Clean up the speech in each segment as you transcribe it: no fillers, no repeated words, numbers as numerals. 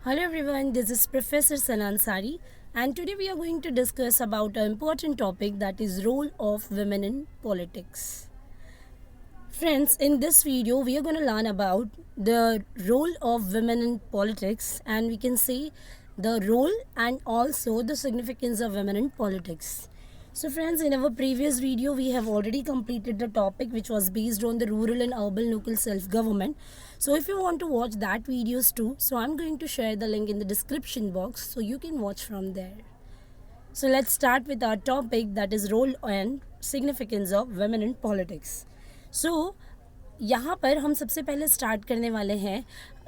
Hello everyone, this is Professor Sanan Sari and today we are going to discuss about an important topic that is role of women in politics. Friends, in this video we are going to learn about the role of women in politics and we can say the role and also the significance of women in politics. So friends, in our previous video we have already completed the topic which was based on the rural and urban local self-government. So if you want to watch that videos too, so I'm going to share the link in the description box so you can watch from there. So let's start with our topic that is role and significance of women in politics. So यहाँ पर हम सबसे पहले start करने वाले हैं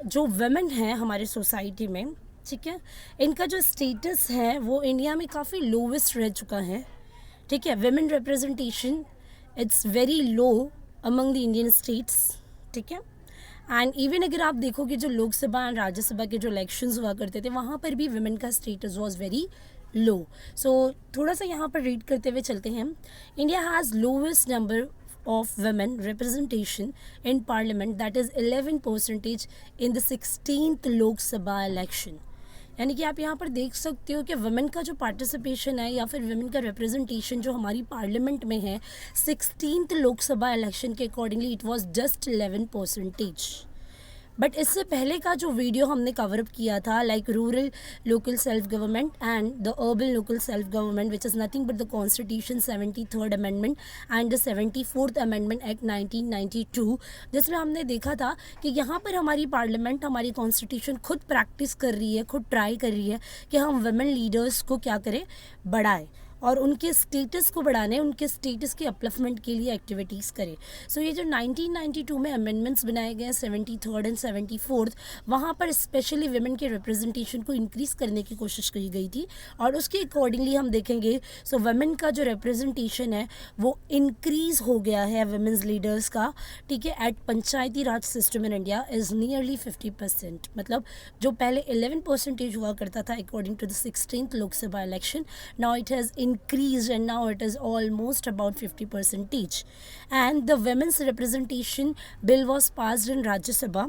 जो women हैं हमारे सोसाइटी में, ठीक है, इनका जो स्टेटस है वो इंडिया में काफ़ी लोवेस्ट रह चुका है, ठीक है. Women representation it's very low among the Indian states, ठीक है. एंड इवन अगर आप देखोगे जो लोकसभा एंड राज्यसभा के जो इलेक्शंस हुआ करते थे वहाँ पर भी वुमेन का स्टेटस वाज वेरी लो. सो थोड़ा सा यहाँ पर रीड करते हुए चलते हैं. India has lowest number of women representation in parliament, that is 11% in the 16th Lok Sabha election. यानी कि आप यहाँ पर देख सकते हो कि वुमेन का जो पार्टिसिपेशन है या फिर वुमेन का रिप्रेजेंटेशन जो हमारी पार्लियामेंट में है 16th लोकसभा इलेक्शन के accordingly it was just 11%. But इससे पहले का जो वीडियो हमने कवर अप किया था like rural local self government and the urban local self government which is nothing but the constitution 73rd amendment and the 74th amendment act 1992, जिसमें हमने देखा था कि यहाँ पर हमारी पार्लियामेंट हमारी कॉन्स्टिट्यूशन खुद प्रैक्टिस कर रही है, खुद ट्राई कर रही है कि हम वुमेन लीडर्स को क्या करें, बढ़ाएं और उनके स्टेटस को बढ़ाने, उनके स्टेटस के अपलिफ्टमेंट के लिए एक्टिविटीज़ करें. सो ये जो 1992 में अमेंडमेंट्स बनाए गए 73rd एंड 74th, वहाँ पर स्पेशली वुमेन के रिप्रेजेंटेशन को इंक्रीज़ करने की कोशिश की गई थी और उसके अकॉर्डिंगली हम देखेंगे सो वुमेन का जो रिप्रेजेंटेशन है वो इंक्रीज़ हो गया है वुमेन्स लीडर्स का, ठीक है, at panchayati raj system in India is nearly 50%. मतलब जो पहले 11% हुआ करता था according to the 16th Lok Sabha election, now it has increased and now it is almost about 50% each. And the women's representation bill was passed in Rajya Sabha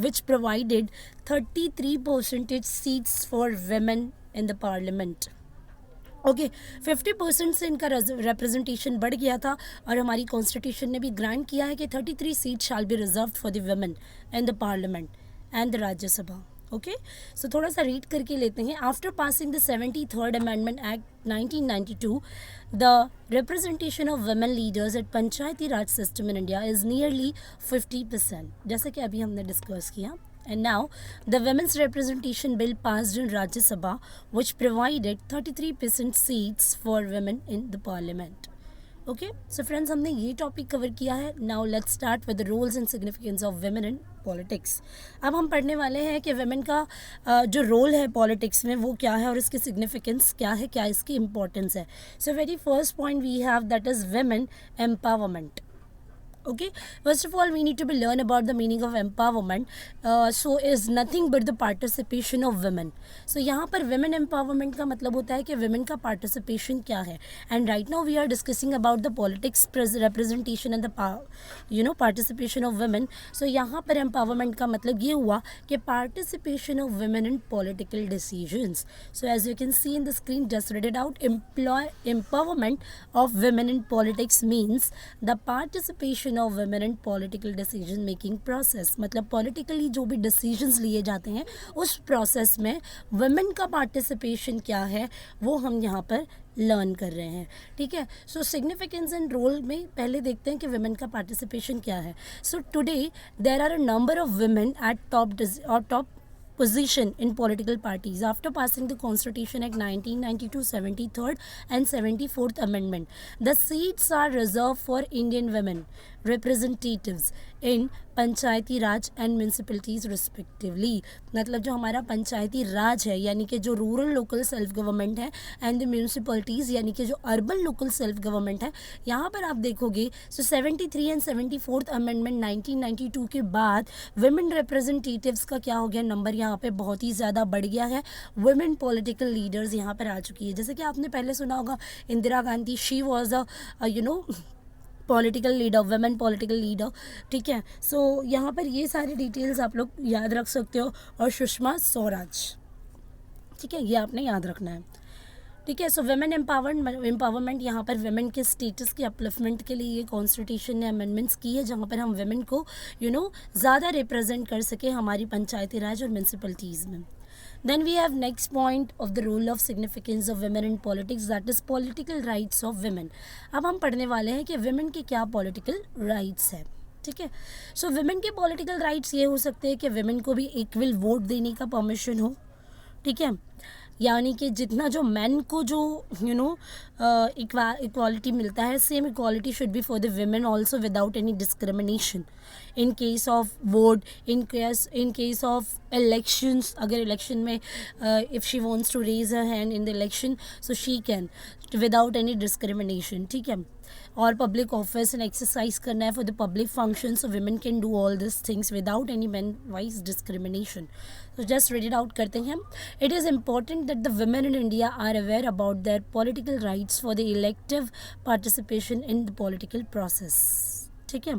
which provided 33% seats for women in the parliament. Okay 50% से इनका representation बढ़ गया था और हमारी constitution ने भी grant किया है कि 33 seat shall be reserved for the women in the parliament and the Rajya Sabha. Okay so थोड़ा सा रीड करके लेते हैं. After passing the 73rd amendment act 1992, the representation of women leaders at panchayati raj system in India is nearly 50%, जैसा कि अभी हमने discuss किया. And now the women's representation bill passed in Rajya Sabha which provided 33% seats for women in the parliament. Okay so friends, हमने ये topic cover किया है. Now let's start with the roles and significance of women in politics. अब हम पढ़ने वाले हैं कि वुमेन का जो रोल है पॉलिटिक्स में वो क्या है और इसकी सिग्निफिकेंस क्या है, क्या इसकी इंपॉर्टेंस है. So very first point we have that is women empowerment. Okay, first of all we need to be learn about the meaning of empowerment. So is nothing but the participation of women. So यहाँ पर women empowerment का मतलब होता है कि women का participation क्या है. And right now we are discussing about the politics representation and the participation of women. So यहाँ पर empowerment का मतलब ये हुआ कि participation of women in political decisions. So as you can see in the screen, just read it out. Empowerment of women in politics means the participation of women in political decision making process. मतलब politically जो भी decisions लिए जाते हैं उस process में women का participation क्या है वो हम यहाँ पर लर्न कर रहे हैं, ठीक है. सो सिग्निफिकेंस एंड रोल में पहले देखते हैं कि वुमेन का पार्टिसिपेशन क्या है. So today there are a number of women at top position in political parties after passing the Constitution Act 1992, 73rd and 74th Amendment. The seats are reserved for Indian women representatives in Panchayati Raj and municipalities respectively. मतलब जो हमारा पंचायती राज है यानी कि जो rural local self government है and the municipalities यानी कि जो अर्बन लोकल सेल्फ गवर्नमेंट है, यहाँ पर आप देखोगे सो 73 एंड 74th अमेंडमेंट 1992 के बाद वुमेन रिप्रेजेंटेटिव्स का क्या हो गया, नंबर यहाँ पे बहुत ही ज़्यादा बढ़ गया है. वुमेन पॉलिटिकल लीडर्स यहाँ पर आ चुकी है. जैसे कि आपने पहले सुना होगा Indira Gandhi, she was a political leader, women political leader, ठीक है। सो यहाँ पर ये सारी डिटेल्स आप लोग याद रख सकते हो, और सुषमा स्वराज, ठीक है, ये आपने याद रखना है, ठीक है। सो वेमेन एम्पावरमेंट, यहाँ पर वेमेन के स्टेटस के अपलिफ्टमेंट के लिए ये कॉन्स्टिट्यूशन ने अमेंडमेंट्स की है, जहाँ पर हम वेमेन को ज़्यादा रिप्रेजेंट कर सके हमारी पंचायती राज और म्यूनसिपलिटीज़ में। Then we have next point of the role of significance of women in politics, that is political rights of women. अब हम पढ़ने वाले हैं कि women के क्या political rights है, ठीक है। सो women के political rights ये हो सकते हैं कि women को भी इक्वल वोट देने का परमिशन हो, ठीक है, यानी कि जितना जो मैन को जो इक्वालिटी मिलता है, same equality should be for the women also without any discrimination in case of vote, in case of elections. अगर इलेक्शन में if she wants to raise her hand in the election, so she can without any discrimination, ठीक है। और public office and exercise करना है for the public function, so women can do all this things without any man wise discrimination. तो just read it out करते हैं। It is important that the women in India are aware about their political rights for the elective participation in the political process, ठीक है।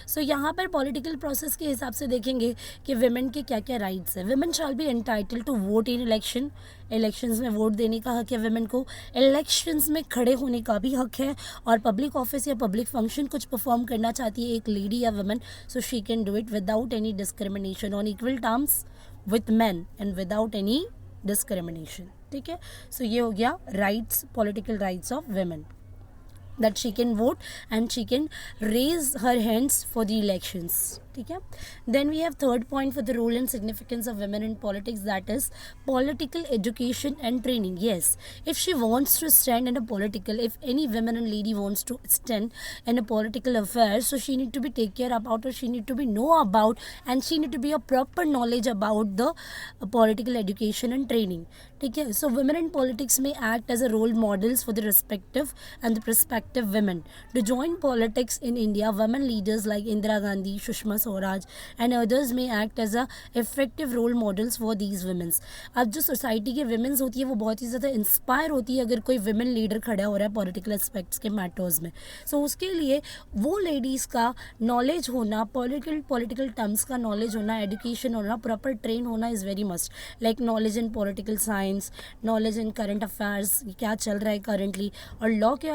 सो यहाँ पर political process के हिसाब से देखेंगे कि वेमेन के क्या क्या राइट्स हैं। Women shall be entitle to vote in election, elections में वोट देने का हक है वेमेन को, इलेक्शंस में खड़े होने का भी हक है, और पब्लिक ऑफिस या पब्लिक फंक्शन कुछ परफॉर्म करना चाहती है एक लेडी या women, so she can do it without any discrimination on equal terms with man and without any discrimination, ठीक है। सो ये हो गया rights, political rights of women, that she can vote and she can raise her hands for the elections, ठीक है। Then we have third point for the role and significance of women in politics, that is political education and training. Yes, if she wants to stand in a political, if any woman and lady wants to stand in a political affair, so she need to be take care about, or she need to be know about, and she need to be a proper knowledge about the political education and training, ठीक है। So women in politics may act as a role models for the respective and the prospective women to join politics in India. Women leaders like Indira Gandhi, Sushma Swaraj and others may act as a effective role models for these women. अब जो society के women's होती है वो बहुत ही ज़्यादा inspire होती है अगर कोई women लीडर खड़ा हो रहा है पॉलिटिकल एस्पेक्ट्स के मैटर्स में। सो उसके लिए वो लेडीज़ का नॉलेज होना, पॉलिटिकल टर्म्स का नॉलेज होना, एजुकेशन होना, प्रॉपर ट्रेन होना is very must. Like knowledge in political science, knowledge in current affairs, क्या चल रहा है करंटली, और लॉ के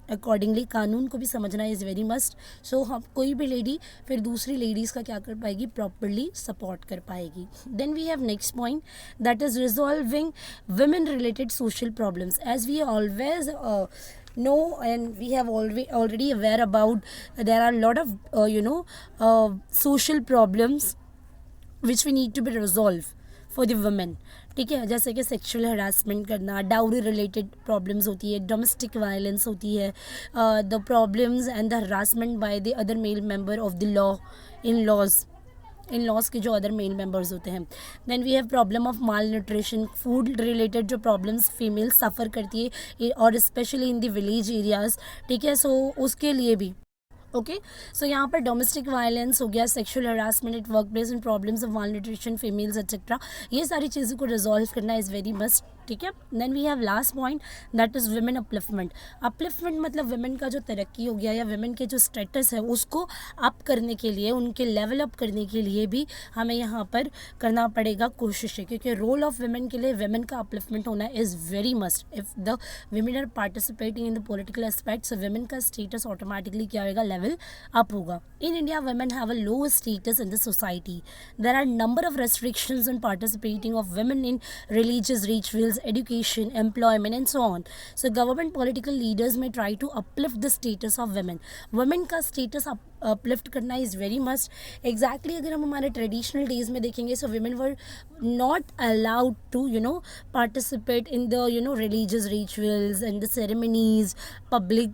अकॉर्डिंगली कानून को भी समझना इज़ वेरी मस्ट। सो हम कोई भी लेडी फिर दूसरी लेडीज़ का क्या कर पाएगी, प्रॉपरली सपोर्ट कर पाएगी। Then we have next point, that is resolving women related social problems. As we always know and we have already aware about, there are a lot of social problems which we need to be resolved for the women, ठीक है। जैसे कि sexual harassment करना, dowry related problems होती है, domestic violence होती है, the problems and the harassment by the other male member of the law, in laws के जो अदर मेल मेंबर्स होते हैं। Then we have problem of malnutrition, food related जो problems female suffer करती है और specially in the village areas, ठीक है। सो उसके लिए भी ओके। सो यहाँ पर डोमेस्टिक वायलेंस हो गया, sexual harassment at work place and problems of mall nutrition females etcetera, ये सारी चीज़ों को रिजॉल्व करना इज़ वेरी मस्ट, ठीक है। Then we have last point, that is women upliftment. Upliftment मतलब वुमेन का जो तरक्की हो गया या वुमेन के जो स्टेटस है उसको अप करने के लिए, उनके लेवल अप करने के लिए भी हमें यहाँ पर करना पड़ेगा कोशिशें, क्योंकि रोल ऑफ वुमेन के लिए वुमेन का अपलिफ्टमेंट होना is very must. If the women are participating in the political aspects, women का स्टेटस ऑटोमेटिकली क्या होगा, लेवल अप होगा। In India women have a low status in the society, there are number of restrictions on participating of women in religious rituals, education, employment and so on. So government political leaders may try to uplift the status of women. Women का status uplift करना is very must. Exactly अगर हम हमारे traditional days में देखेंगे, so women were not allowed to participate in the religious rituals and the ceremonies, public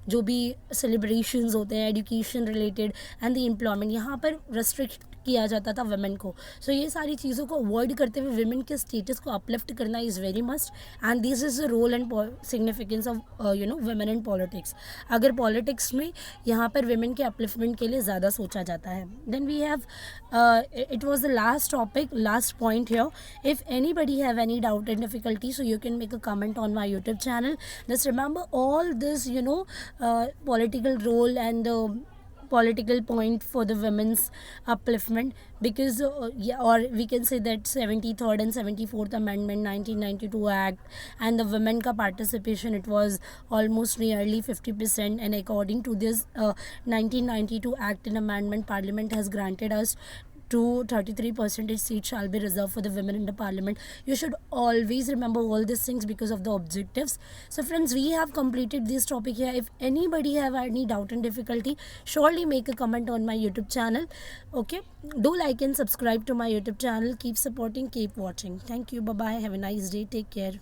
जो भी celebrations होते हैं education related and the employment, यहाँ पर किया जाता था वुमेन को. सो ये सारी चीज़ों को अवॉइड करते हुए विमेन के स्टेटस को अपलिफ्ट करना is very must, and this is the role and significance of women in politics. अगर पॉलिटिक्स में यहाँ पर विमेन के अपलिफ्टमेंट के लिए ज़्यादा सोचा जाता है. Then we have it was the last topic, last point here. If anybody have any doubt and difficulty, so you can make a comment on my YouTube channel. Just remember all this, political role and political point for the women's upliftment, because or we can say that 73rd and 74th amendment 1992 act and the women ka participation, it was almost nearly 50%, and according to this 1992 act and amendment, parliament has granted us to 33% seats shall be reserved for the women in the parliament. You should always remember all these things because of the objectives. So friends, we have completed this topic here. If anybody have any doubt and difficulty, surely make a comment on my YouTube channel. Okay, do like and subscribe to my YouTube channel. Keep supporting, keep watching. Thank you. Bye bye. Have a nice day. Take care.